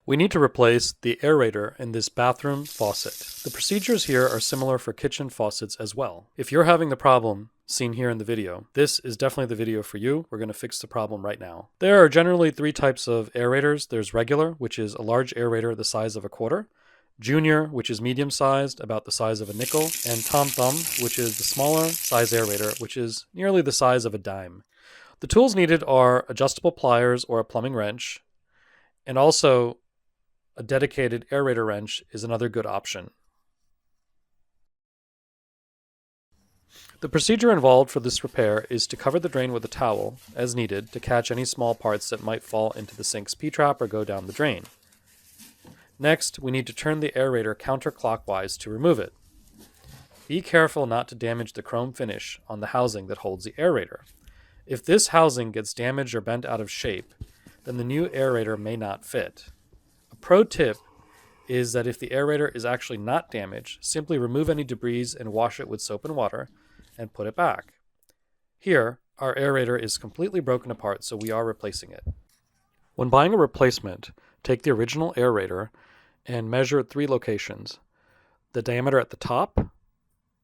We need to replace the aerator in this bathroom faucet. The procedures here are similar for kitchen faucets as well. If you're having the problem seen here in the video, this is definitely the video for you. We're going to fix the problem right now. There are generally three types of aerators. There's regular, which is a large aerator the size of a quarter, junior, which is medium-sized, about the size of a nickel, and Tom Thumb, which is the smaller size aerator, which is nearly the size of a dime. The tools needed are adjustable pliers or a plumbing wrench, and also a dedicated aerator wrench is another good option. The procedure involved for this repair is to cover the drain with a towel, as needed, to catch any small parts that might fall into the sink's P-trap or go down the drain. Next, we need to turn the aerator counterclockwise to remove it. Be careful not to damage the chrome finish on the housing that holds the aerator. If this housing gets damaged or bent out of shape, then the new aerator may not fit. A pro tip is that if the aerator is actually not damaged, simply remove any debris and wash it with soap and water and put it back. Here, our aerator is completely broken apart, so we are replacing it. When buying a replacement, take the original aerator and measure at 3 locations: the diameter at the top,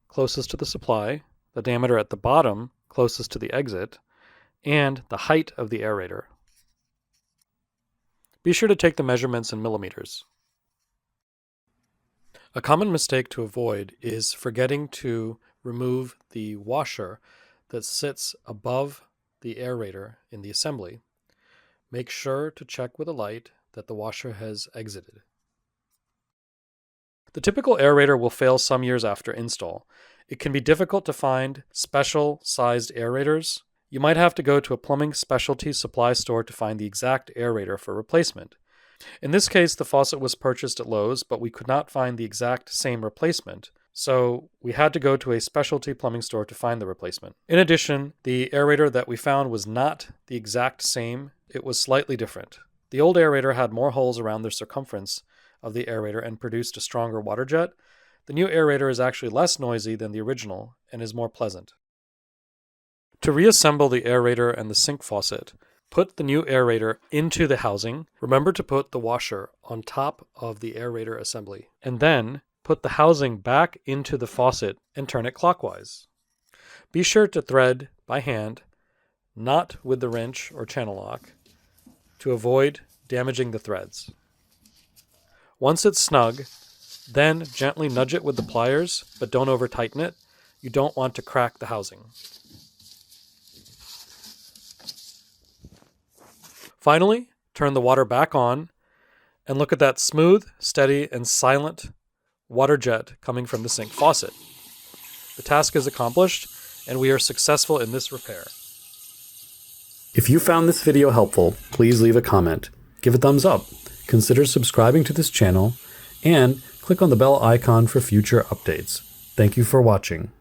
closest to the supply, the diameter at the bottom, closest to the exit, and the height of the aerator. Be sure to take the measurements in millimeters. A common mistake to avoid is forgetting to remove the washer that sits above the aerator in the assembly. Make sure to check with a light that the washer has exited. The typical aerator will fail some years after install. It can be difficult to find special-sized aerators. You might have to go to a plumbing specialty supply store to find the exact aerator for replacement. In this case, the faucet was purchased at Lowe's, but we could not find the exact same replacement, so we had to go to a specialty plumbing store to find the replacement. In addition, the aerator that we found was not the exact same. It was slightly different. The old aerator had more holes around the circumference of the aerator and produced a stronger water jet. The new aerator is actually less noisy than the original and is more pleasant. To reassemble the aerator and the sink faucet, put the new aerator into the housing. Remember to put the washer on top of the aerator assembly, and then put the housing back into the faucet and turn it clockwise. Be sure to thread by hand, not with the wrench or channel lock, to avoid damaging the threads. Once it's snug, then gently nudge it with the pliers, but don't over tighten it. You don't want to crack the housing. Finally, turn the water back on and look at that smooth, steady, and silent water jet coming from the sink faucet. The task is accomplished, and we are successful in this repair. If you found this video helpful, please leave a comment, give a thumbs up, consider subscribing to this channel, and click on the bell icon for future updates. Thank you for watching.